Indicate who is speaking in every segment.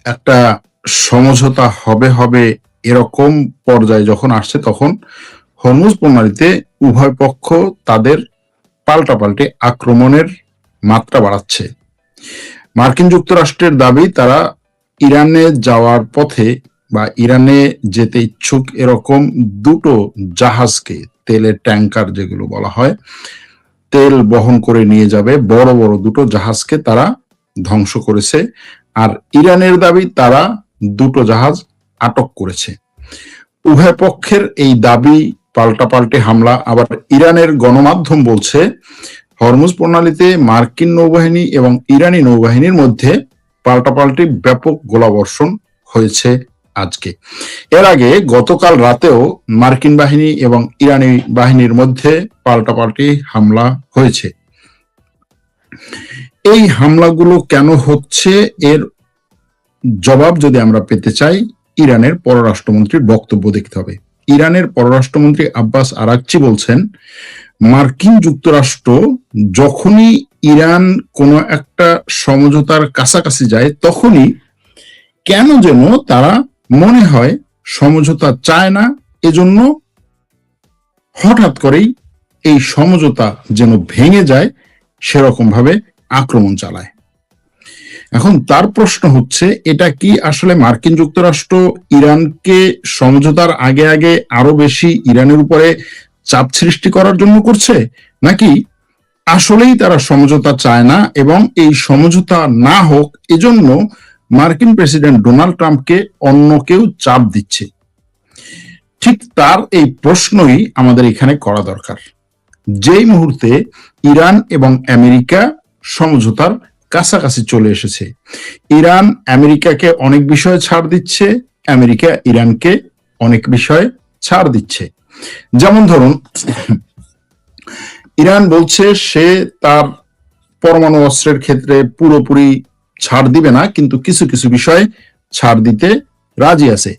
Speaker 1: একটা সমঝোতা হবে হবে এরকম পর্যায়ে যখন আসছে, তখন হরমুজ প্রণালীতে উভয় পক্ষ তাদের পাল্টাপাল্টি আক্রমণের মাত্রা বাড়াচ্ছে। মার্কিন যুক্তরাষ্ট্রের দাবি, তারা ইরানে যাওয়ার পথে বা ইরানে যেতে ইচ্ছুক এরকম দুটো জাহাজকে, তেলের ট্যাঙ্কার যেগুলো বলা হয়, তেল বহন করে নিয়ে যাবে বড় বড় দুটো জাহাজকে তারা ধ্বংস করেছে। আর ইরানের দাবি, তারা দুটো জাহাজ আটক করেছে। উভয় পক্ষের এই দাবি পাল্টাপাল্টি হামলা। আবার ইরানের গণমাধ্যম বলছে হরমুজ প্রণালীতে মার্কিন নৌবাহিনী এবং ইরানি নৌবাহিনীর মধ্যে পাল্টাপাল্টি ব্যাপক গোলাবর্ষণ হয়েছে আজকে। এর আগে গতকাল রাতেও মার্কিন বাহিনী এবং ইরানি বাহিনীর মধ্যে পাল্টাপাল্টি হামলা হয়েছে। এই হামলাগুলো কেন হচ্ছে, এর জবাব যদি আমরা পেতে চাই, ইরানের পররাষ্ট্রমন্ত্রীর বক্তব্য দেখতে হবে। ইরানের পররাষ্ট্রমন্ত্রী আব্বাস আরাকচি বলছেন, মার্কিন যুক্তরাষ্ট্র যখনই ইরান কোনো একটা সমঝোতার কাছাকাছি যায়, তখনই কেন যেন তারা মনে হয় সমঝোতা চায় না, এজন্য হঠাৎ করেই এই সমঝোতা যেন ভেঙে যায় সেরকম ভাবে আক্রমণ চালায়। এখন তার প্রশ্ন হচ্ছে, এটা কি আসলে মার্কিন যুক্তরাষ্ট্র ইরানকে সমঝোতার আগে আগে আরো বেশি ইরানের উপরে চাপ সৃষ্টি করার জন্য করছে, নাকি আসলেই তারা সমঝোতা চায় না এবং এই সমঝোতা না হোক এজন্য মার্কিন প্রেসিডেন্ট ডোনাল্ড ট্রাম্পকে অন্য কেউ চাপ দিচ্ছে? ঠিক তার এই প্রশ্নই আমাদের এখানে করা দরকার। যেই মুহূর্তে ইরান এবং আমেরিকা সমঝোতার কাছাকাছি চলে এসেছে, ইরান আমেরিকাকে অনেক বিষয়ে ছাড় দিচ্ছে, আমেরিকা ইরানকে অনেক বিষয়ে ছাড় দিচ্ছে। যেমন ধরুন, ইরান বলছে সে তার পরমাণু অস্ত্রের ক্ষেত্রে পুরোপুরি ছাড় দিবে না, কিন্তু কিছু কিছু বিষয়ে ছাড় দিতে রাজি আছে।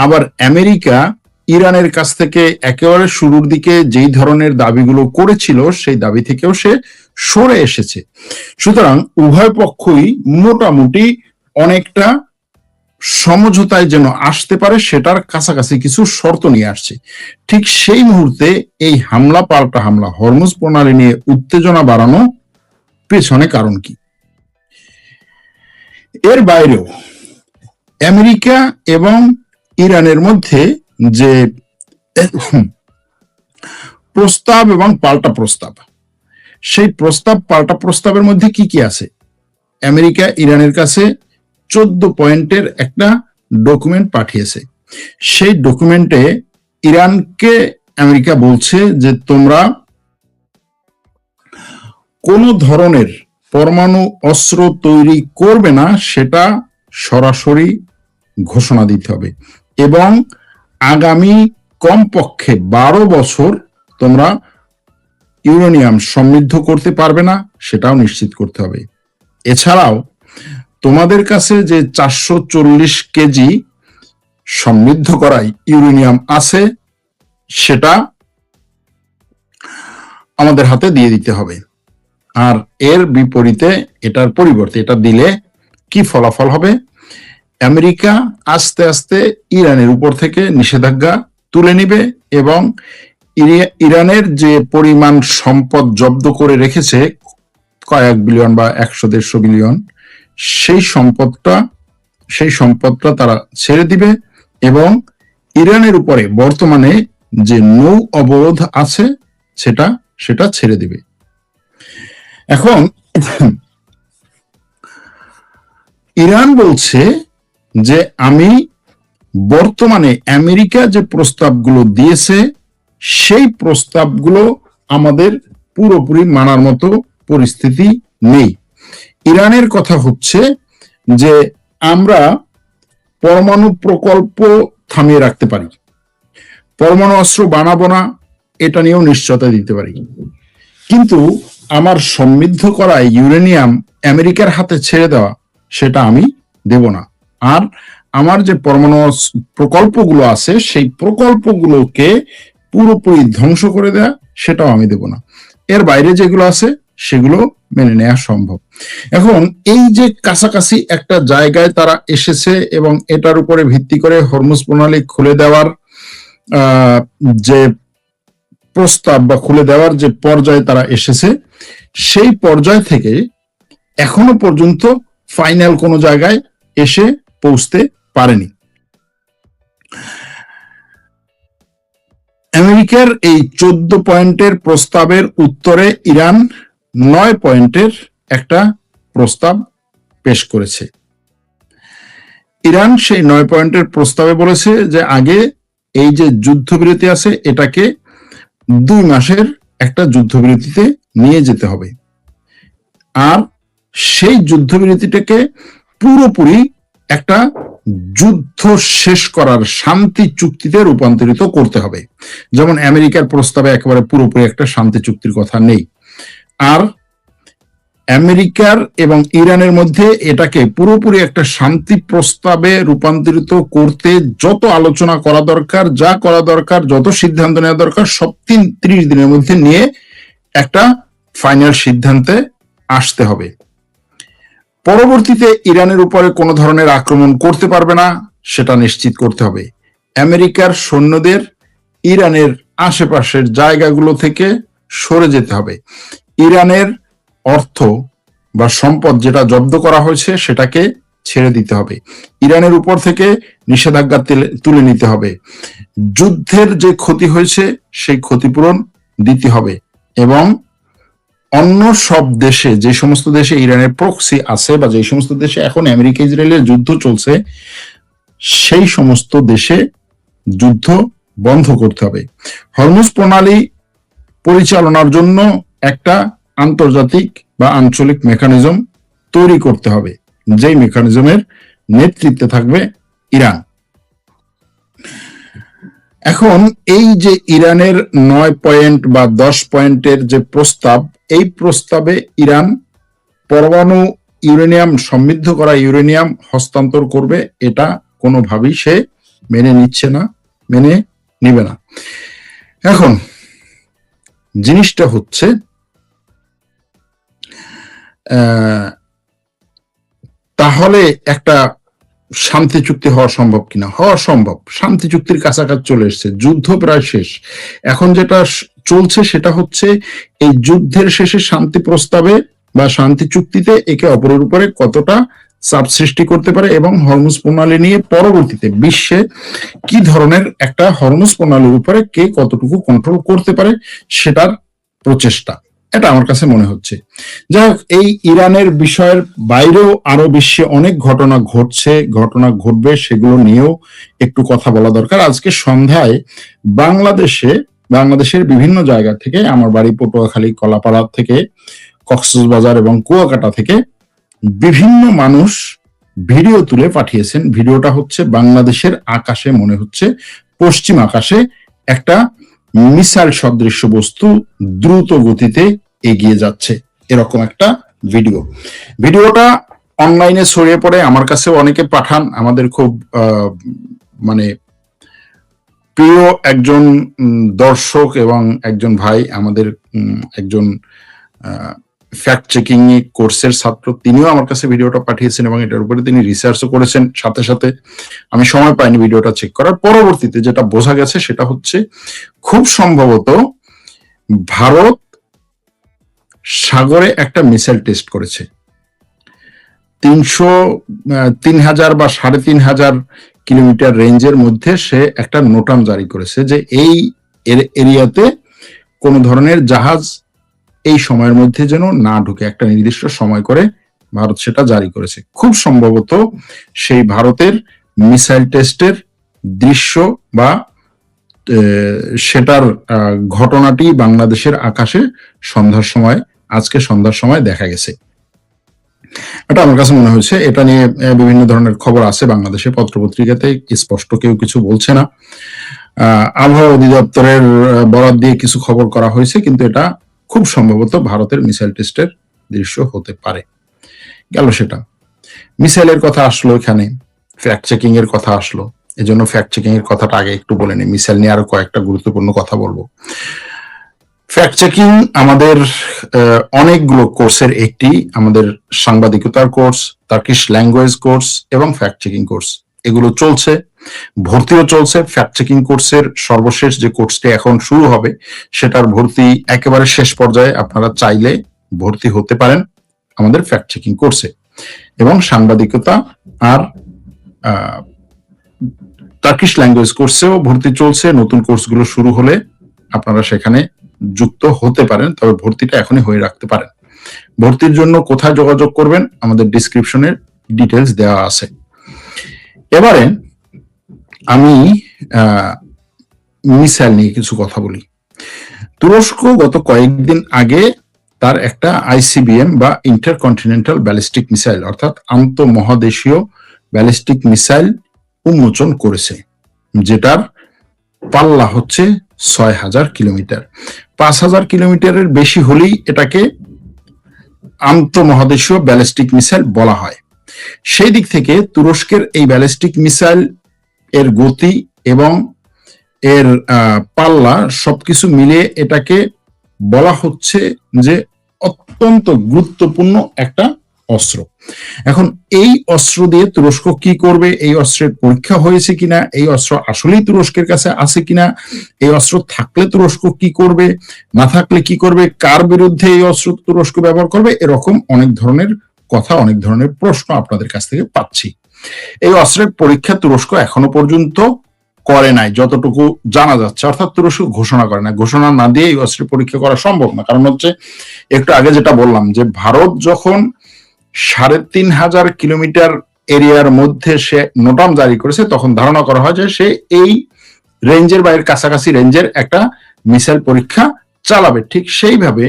Speaker 1: আবার আমেরিকা ইরানের কাছ থেকে একেবারে শুরুর দিকে যেই ধরনের দাবিগুলো করেছিল সেই দাবি থেকেও সে সরে এসেছে। সুতরাং উভয় পক্ষই মোটামুটি অনেকটা সমঝোতায় যেন আসতে পারে সেটার কাছাকাছি কিছু শর্ত নিয়ে আসছে। ঠিক সেই মুহূর্তে এই হামলা পাল্টা হামলা, হরমুজ প্রণালী নিয়ে উত্তেজনা বাড়ানো পেছনে কারণ কি? এর বাইরেও আমেরিকা এবং ইরানের মধ্যে যে প্রস্তাব এবং পাল্টা প্রস্তাব, সেই প্রস্তাব পাল্টা প্রস্তাবের মধ্যে কি কি আছে? আমেরিকা ইরানের কাছে 14 পয়েন্টের একটা ডকুমেন্ট পাঠিয়েছে। সেই ডকুমেন্টে ইরানকে আমেরিকা বলছে যে তোমরা কোনো ধরনের পরমাণু অস্ত্র তৈরি করবে না, সেটা সরাসরি ঘোষণা দিতে হবে, এবং আগামী কমপক্ষে 12 বছর তোমরা ইউরেনিয়াম সমৃদ্ধ করতে পারবে না, সেটাও নিশ্চিত করতে হবে। এছাড়াও তোমাদের কাছে যে 440 কেজি সমৃদ্ধ করা ইউরেনিয়াম আছে, সেটা আমাদের হাতে দিয়ে দিতে হবে। আর এর বিপরীতে, এটার পরিবর্তে এটা দিলে কি ফলাফল হবে? আমেরিকা আস্তে আস্তে ইরানের উপর থেকে নিষেধাজ্ঞা তুলে নিবে এবং ইরানের যে পরিমাণ সম্পদ জব্দ করে রেখেছে, কয়েক বিলিয়ন বা 100-150 বিলিয়ন, সেই সম্পদটা তারা ছেড়ে দিবে এবং ইরানের উপরে বর্তমানে যে নৌ অবরোধ আছে সেটা ছেড়ে দিবে। এখন ইরান বলছে যে আমি বর্তমানে আমেরিকা যে প্রস্তাবগুলো দিয়েছে সেই প্রস্তাবগুলো আমাদের পুরোপুরি মানার মতো পরিস্থিতি নেই। ইরানের কথা হচ্ছে যে আমরা পরমাণু প্রকল্প থামিয়ে রাখতে পারি, পরমাণু অস্ত্র বানাবো না এটা নিয়েও নিশ্চয়তা দিতে পারি, কিন্তু আমার সমৃদ্ধ করা ইউরেনিয়াম আমেরিকার হাতে ছেড়ে দেওয়া সেটা আমি দেব না। আর আমার যে পরমাণু প্রকল্পগুলো আছে সেই প্রকল্পগুলোকে পুরোপুরি ধ্বংস করে দেয়া সেটাও আমি দেব না। এর বাইরে যেগুলো আছে সেগুলো মেনে নেওয়া সম্ভব। এখন এই যে কাছাকাছি একটা জায়গায় তারা এসেছে এবং এটার উপরে ভিত্তি করে হরমুজ প্রণালী খুলে দেওয়ার যে প্রস্তাব বা খুলে দেওয়ার যে পর্যায়ে তারা এসেছে, সেই পর্যায় থেকে এখনো পর্যন্ত ফাইনাল কোনো জায়গায় এসে পৌঁছতে পারেনি। আমেরিকার এই 14 পয়েন্টের প্রস্তাবের উত্তরে ইরান 9 পয়েন্টের একটা প্রস্তাব পেশ করেছে। ইরান সেই 9 পয়েন্টের প্রস্তাবে বলেছে যে আগে এই যে যুদ্ধবিরতি আছে এটাকে 2 মাসের একটা যুদ্ধবিরতিতে নিয়ে যেতে হবে, আর সেই যুদ্ধবিরতিটাকে পুরোপুরি একটা যুদ্ধ শেষ করার শান্তি চুক্তিতে রূপান্তরিত করতে হবে। যেমন আমেরিকার প্রস্তাবে একেবারে পুরোপুরি একটা শান্তি চুক্তির কথা নেই, আর আমেরিকার এবং ইরানের মধ্যে এটাকে পুরোপুরি একটা শান্তি প্রস্তাবে রূপান্তরিত করতে যত আলোচনা করা দরকার, যা করা দরকার, যত সিদ্ধান্ত নেওয়া দরকার, সব 30 দিনের মধ্যে নিয়ে একটা ফাইনাল সিদ্ধান্তে আসতে হবে। পরবর্তীতে ইরানের উপরে কোনো ধরনের আক্রমণ করতে পারবে না সেটা নিশ্চিত করতে হবে। আমেরিকার সৈন্যদের ইরানের আশেপাশের জায়গাগুলো থেকে সরে যেতে হবে। ইরানের অর্থ বা সম্পদ যেটা জব্দ করা হয়েছে সেটাকে ছেড়ে দিতে হবে। ইরানের উপর থেকে নিষেধাজ্ঞা তুলে নিতে হবে। যুদ্ধের যে ক্ষতি হয়েছে সেই ক্ষতিপূরণ দিতে হবে এবং অন্য সব দেশে, যে সমস্ত দেশে ইরানের প্রক্সি আছে বা যে সমস্ত দেশে এখন আমেরিকা ইসরায়েলের যুদ্ধ চলছে, সেই সমস্ত দেশে যুদ্ধ বন্ধ করতে হবে। হরমুজ প্রণালী পরিচালনার জন্য একটা আন্তর্জাতিক বা আঞ্চলিক মেকানিজম তৈরি করতে হবে, যেই মেকানিজমের নেতৃত্বে থাকবে ইরান। এখন এই যে ইরানের 9 পয়েন্ট বা 10 পয়েন্টের যে প্রস্তাব, এই প্রস্তাবে ইরান পরমাণু ইউরেনিয়াম সমৃদ্ধ করা ইউরেনিয়াম হস্তান্তর করবে, এটা কোনোভাবেই সে মেনে নিচ্ছে না, মেনে নিবে না। এখন জিনিসটা হচ্ছে তাহলে একটা শান্তি চুক্তি হওয়া সম্ভব কিনা? হওয়া সম্ভব, শান্তি চুক্তির কাছাকাছি চলে এসেছে, যুদ্ধ প্রায় শেষ। এখন যেটা চলছে সেটা হচ্ছে এই যুদ্ধের শেষে শান্তি প্রস্তাবে বা শান্তি চুক্তিতে একে অপরের উপরে কতটা চাপ সৃষ্টি করতে পারে এবং হরমুজ প্রণালী নিয়ে পরবর্তীতে বিশ্বে কি ধরনের একটা হরমুজ প্রণালীর উপরে কে কতটুকু কন্ট্রোল করতে পারে সেটার প্রচেষ্টা, এটা আমার কাছে মনে হচ্ছে। যাই হোক, এই ইরানের বিষয়ের বাইরেও আরো বিশ্বে অনেক ঘটনা ঘটছে, ঘটনা ঘটবে, সেগুলো নিয়েও একটু কথা বলা দরকার। আজকে সন্ধ্যায় বাংলাদেশের বিভিন্ন জায়গা থেকে, আমার বাড়ি পটুয়াখালী, কলাপাড়া থেকে, কক্সবাজার এবং কুয়াকাটা থেকে বিভিন্ন মানুষ ভিডিও তুলে পাঠিয়েছেন। ভিডিওটা হচ্ছে বাংলাদেশের আকাশে, মনে হচ্ছে পশ্চিম আকাশে একটা মিসাইল সদৃশ্য বস্তু দ্রুত গতিতে এগিয়ে যাচ্ছে, এরকম একটা ভিডিওটা অনলাইনে ছড়িয়ে পড়ে, আমার কাছে অনেকে পাঠান। আমাদের খুব মানে প্রিয় একজন দর্শক এবং একজন ভাই, আমাদের একজন ফ্যাক্ট চেকিং কোর্সের ছাত্র, তিনিও আমার কাছে ভিডিওটা পাঠিয়েছেন এবং এটার উপরে তিনি রিসার্চও করেছেন। সাথে সাথে আমি সময় পাইনি ভিডিওটা চেক করার। পরবর্তীতে যেটা বোঝা গেছে সেটা হচ্ছে খুব সম্ভবত ভারত সাগরে একটা মিসাইল টেস্ট করেছে। 3000 বা 3500 কিলোমিটার রেঞ্জের মধ্যে সে একটা নোটাম জারি করেছে যে এই এরিয়াতে কোন ধরনের জাহাজ এই সময়ের মধ্যে যেন না ঢুকে, একটা নির্দিষ্ট সময় করে ভারত সেটা জারি করেছে। খুব সম্ভবত সেই ভারতের মিসাইল টেস্টের দৃশ্য বা সেটার ঘটনাটি বাংলাদেশের আকাশে আজকে সন্ধ্যার সময় দেখা গেছে, এটা আমার কাছে মনে হয়েছে। এটা নিয়ে বিভিন্ন ধরনের খবর আছে বাংলাদেশে, পত্রপত্রিকাতে স্পষ্ট কেউ কিছু বলছে না। আবহাওয়া অধিদপ্তরের বরাত দিয়ে কিছু খবর করা হয়েছে, কিন্তু এটা খুব সম্ভবত ভারতের মিসাইল টেস্টের দৃশ্য হতে পারে। গেল সেটা। মিসাইলের কথা আসলো, এখানে ফ্যাক্ট চেকিং এর কথা আসলো, এজন্য ফ্যাক্ট চেকিং এর কথাটা আগে একটু বলে নিই, মিসাইল নিয়ে আরো কয়েকটা গুরুত্বপূর্ণ কথা বলবো। ফ্যাক্ট চেকিং আমাদের অনেকগুলো কোর্সের একটি, আমাদের সাংবাদিকতার কোর্স, টার্কিশ ল্যাঙ্গুয়েজ কোর্স এবং ফ্যাক্ট চেকিং কোর্স এগুলো চলছে, ভর্তিও চলছে। ফ্যাক্ট চেকিং কোর্সের সর্বশেষ যে কোর্সটি এখন শুরু হবে সেটার ভর্তি একেবারে শেষ পর্যায়ে, আপনারা চাইলে ভর্তি হতে পারেন আমাদের ফ্যাক্ট চেকিং কোর্সে। এবং সাংবাদিকতা আর টার্কিশ ল্যাঙ্গুয়েজ কোর্সেও ভর্তি চলছে। নতুন কোর্সগুলো শুরু হলে আপনারা সেখানে যুক্ত হতে পারেন, তবে ভর্তিটা এখনই হয়ে রাখতে পারেন। ভর্তির জন্য কোথায় যোগাযোগ করবেন আমাদের ডিসক্রিপশনের ডিটেলস দেওয়া আছে। এবারে আমি মিসাইল নিয়ে কিছু কথা বলি। তুরস্ক গত কয়েকদিন আগে তার একটা আইসিবিএম বা ইন্টারকন্টিনেন্টাল ব্যালিস্টিক মিসাইল অর্থাৎ আন্তঃমহাদেশীয় ব্যালিস্টিক মিসাইল উন্মোচন করেছে, যেটার পাল্লা হচ্ছে ৬,০০০ কিলোমিটার। ৫,০০০ কিলোমিটারের বেশি হলেই এটাকে আন্তঃমহাদেশীয় ব্যালিস্টিক মিসাইল বলা হয়। সেই দিক থেকে তুরস্কের এই ব্যালিস্টিক মিসাইল এর গতি এবং এর পাল্লা সবকিছু মিলিয়ে এটাকে বলা হচ্ছে যে অত্যন্ত গুরুত্বপূর্ণ একটা অস্ত্র। এখন এই অস্ত্র দিয়ে তুরস্ক কি করবে, এই অস্ত্রের পরীক্ষা হয়েছে কিনা, এই অস্ত্র আসলেই তুরস্কের কাছে আছে কিনা, এই অস্ত্র থাকলে তুরস্ক কি করবে, না থাকলে কি করবে, কার বিরুদ্ধে এই অস্ত্র তুরস্ক ব্যবহার করবে, এরকম অনেক ধরনের কথা, অনেক ধরনের প্রশ্ন আপনাদের কাছ থেকে পাচ্ছি। এই অস্ত্রের পরীক্ষা তুরস্ক এখনো পর্যন্ত করে নাই যতটুকু জানা যাচ্ছে, অর্থাৎ তুরস্ক ঘোষণা করে না। ঘোষণা না দিয়ে এই অস্ত্রের পরীক্ষা করা সম্ভব না, কারণ হচ্ছে একটু আগে যেটা বললাম যে ভারত যখন ৩,৫০০ কিলোমিটার এরিয়ার মধ্যে সে নোটাম জারি করেছে, তখন ধারণা করা হয় যে সে এই রেঞ্জের বা এর কাছাকাছি রেঞ্জের একটা মিসাইল পরীক্ষা চালাবে। ঠিক সেইভাবে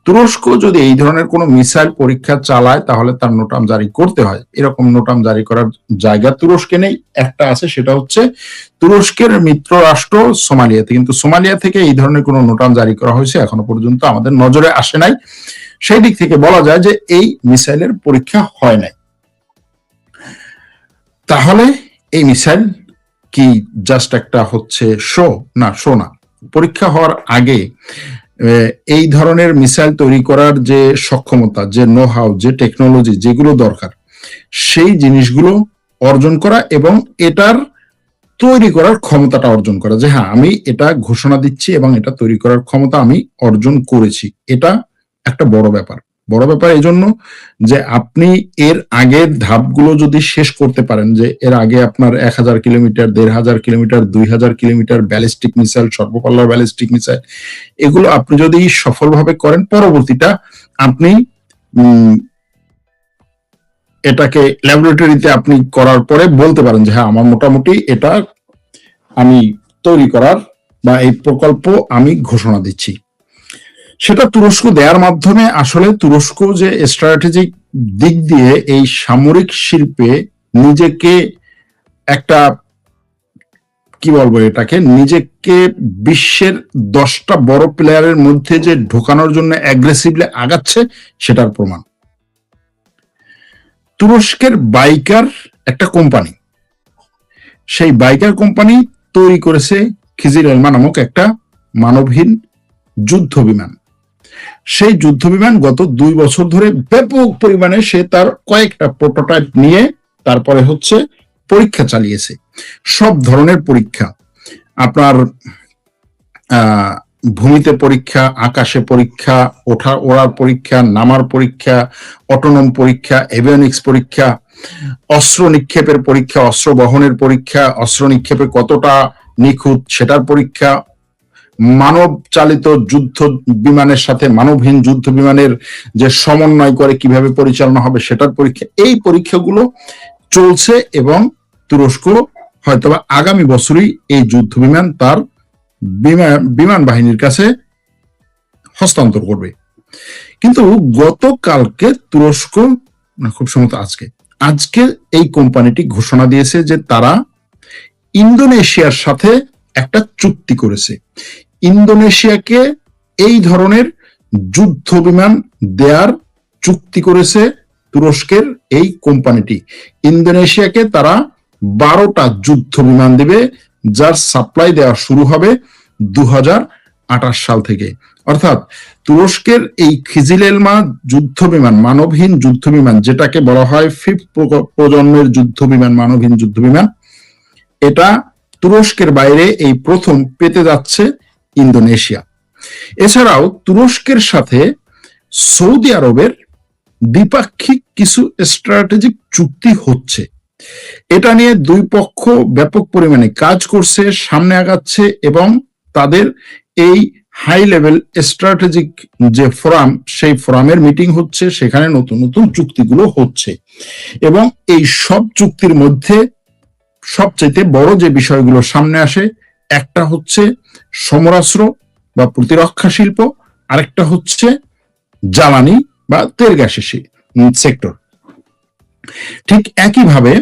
Speaker 1: তুরস্ক যদি এই ধরনের কোনো মিসাইল পরীক্ষা চালায় তাহলে তার নোটাম জারি করতে হয়। এরকম নোটাম জারি করার জায়গা তুরস্কে নেই, একটা আছে, সেটা হচ্ছে তুরস্কের মিত্র রাষ্ট্র সোমালিয়াতে। কিন্তু সোমালিয়া থেকে এই ধরনের কোনো নোটাম জারি করা হয়েছে এখনো পর্যন্ত আমাদের নজরে আসে নাই। সেই দিক থেকে বলা যায় যে এই মিসাইলের পরীক্ষা হয় নাই। তাহলে এই মিসাইল কি জাস্ট একটা হচ্ছে শো? না, শো না। পরীক্ষা হওয়ার আগে এই ধরনের মিসাইল তৈরি করার যে সক্ষমতা, যে নো হাউ, যে টেকনোলজি যেগুলো দরকার, সেই জিনিসগুলো অর্জন করা এবং এটার তৈরি করার ক্ষমতাটা অর্জন করা, যে হ্যাঁ আমি এটা ঘোষণা দিচ্ছি এবং এটা তৈরি করার ক্ষমতা আমি অর্জন করেছি, এটা একটা বড় ব্যাপার। বড় ব্যাপার এই জন্য যে আপনি এর আগের ধাপগুলো যদি শেষ করতে পারেন, যে এর আগে আপনার ১,০০০ কিলোমিটার, ১,৫০০ কিলোমিটার, ২,০০০ কিলোমিটার ব্যালিস্টিক মিসাইল, সর্বপাল্লার ব্যালিস্টিক মিসাইল, এগুলো আপনি যদি সফলভাবে করেন, পরবর্তীটা আপনি এটাকে ল্যাবরেটরিতে আপনি করার পরে বলতে পারেন যে হ্যাঁ আমার মোটামুটি এটা আমি তৈরি করার বা এই প্রকল্প আমি ঘোষণা দিচ্ছি। সেটা তুরস্ক দেওয়ার মাধ্যমে আসলে তুরস্ক যে স্ট্র্যাটেজিক দিক দিয়ে এই সামরিক শিল্পে নিজেকে একটা, কি বলবো এটাকে, নিজেকে বিশ্বের 10টা বড় প্লেয়ারের মধ্যে যে ঢোকানোর জন্য অ্যাগ্রেসিভলি আগাচ্ছে সেটার প্রমাণ। তুরস্কের বাইকার একটা কোম্পানি, সেই বাইকার কোম্পানি তৈরি করেছে খিজির এলমা নামক একটা মানবহীন যুদ্ধ বিমান। সেই যুদ্ধ বিমান গত 2 বছর ধরে ব্যাপক পরিমাণে সে তার কয়েকটা প্রোটোটাইপ নিয়ে তারপরে হচ্ছে পরীক্ষা চালিয়েছে। সব ধরনের পরীক্ষা, আপনার ভূমিতে পরীক্ষা, আকাশে পরীক্ষা, ওড়ার পরীক্ষা, নামার পরীক্ষা, অটোনম পরীক্ষা, এভিওনিক্স পরীক্ষা, অস্ত্র নিক্ষেপের পরীক্ষা, অস্ত্র বহনের পরীক্ষা, অস্ত্র নিক্ষেপে কতটা নিখুঁত সেটার পরীক্ষা, মানব চালিত যুদ্ধ বিমানের সাথে মানবহীন যুদ্ধ বিমানের যে সমন্বয় করে কিভাবে পরিচালনা হবে সেটার পরীক্ষা। এই পরীক্ষাগুলো চলছে এবং তুরস্ক হয়তোবা আগামী বছরই এই যুদ্ধ বিমান তার বিমান বাহিনীর কাছে হস্তান্তর করবে। কিন্তু গতকালকে তুরস্ক, খুব সম্ভবত আজকে এই কোম্পানিটি ঘোষণা দিয়েছে যে তারা ইন্দোনেশিয়ার সাথে একটা চুক্তি করেছে। ইন্দোনেশিয়াকে এই ধরনের যুদ্ধ বিমান দেয়ার চুক্তি করেছে তুরস্কের এই কোম্পানিটি। ইন্দোনেশিয়াকে তারা 12টা যুদ্ধ বিমান দেবে, যার সাপ্লাই দেওয়া শুরু হবে সাল থেকে। অর্থাৎ তুরস্কের এই খিজিলেলমা যুদ্ধ বিমান, মানবহীন যুদ্ধ বিমান, যেটাকে বলা হয় ফিফথ প্রজন্মের যুদ্ধ বিমান, মানবহীন যুদ্ধ বিমান, এটা তুরস্কের বাইরে এই প্রথম পেতে যাচ্ছে ইন্দোনেশিয়া। এছাড়াও তুরস্কের সাথে সৌদি আরবের দ্বিপাক্ষিক কিছু স্ট্র্যাটেজিক চুক্তি হচ্ছে। এটা নিয়ে দুই পক্ষ ব্যাপক পরিমাণে কাজ করছে, সামনে আগাচ্ছে, এবং তাদের এই হাই লেভেল স্ট্র্যাটেজিক যে ফোরাম, সেই ফোরামের মিটিং হচ্ছে, সেখানে নতুন নতুন চুক্তিগুলো হচ্ছে। এবং এই সব চুক্তির মধ্যে সবচেয়ে বড় যে বিষয়গুলো সামনে আসে, একটা হচ্ছে সমরাস্ত্র বা প্রতিরক্ষা শিল্প, আরেকটা হচ্ছে জ্বালানি বা তেল গ্যাসের সেক্টর। ঠিক একইভাবে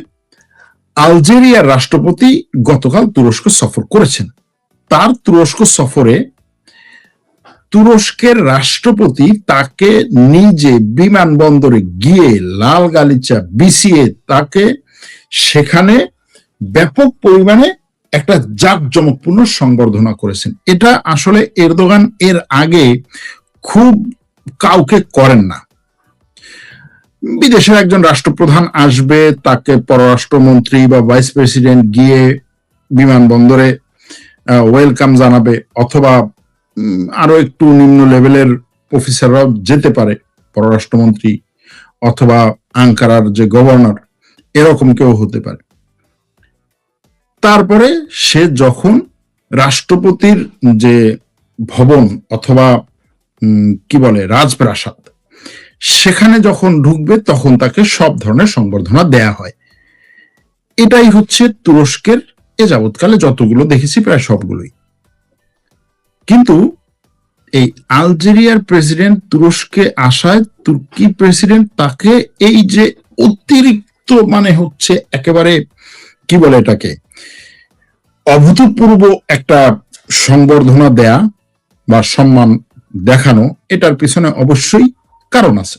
Speaker 1: আলজেরিয়ার রাষ্ট্রপতি গতকাল তুরস্ক সফর করেছেন। তার তুরস্ক সফরে তুরস্কের রাষ্ট্রপতি তাকে নিজে বিমানবন্দরে গিয়ে লাল গালিচা বিছিয়ে তাকে সেখানে ব্যাপক পরিমাণে একটা জাঁকজমকপূর্ণ সংবর্ধনা করেছেন। এটা আসলে এরদোগান এর আগে খুব কাউকে করেন না। বিদেশের একজন রাষ্ট্রপ্রধান আসবে, তাকে পররাষ্ট্রমন্ত্রী বা ভাইস প্রেসিডেন্ট গিয়ে বিমানবন্দরে ওয়েলকাম জানাবে, অথবা আরো একটু নিম্ন লেভেলের অফিসাররাও যেতে পারে, পররাষ্ট্রমন্ত্রী অথবা আঙ্কারার যে গভর্নর, এরকম কেউ হতে পারে। তারপরে সে যখন রাষ্ট্রপতির যে ভবন অথবা কি বলে রাজপ্রাসাদ, সেখানে যখন ঢুকবে তখন তাকে সব ধরনের সংবর্ধনা দেয়া হয়। এটাই হচ্ছে তুরস্কের এ যাবৎকালে যতগুলো দেখেছি প্রায় সবগুলোই। কিন্তু এই আলজেরিয়ার প্রেসিডেন্ট তুরস্কে আসায় তুর্কি প্রেসিডেন্ট তাকে এই যে অতিরিক্ত মানে হচ্ছে একেবারে কি বলে এটাকে অভূতপূর্ব একটা সংবর্ধনা দেয়া বা সম্মান দেখানো, এটার পিছনে অবশ্যই কারণ আছে।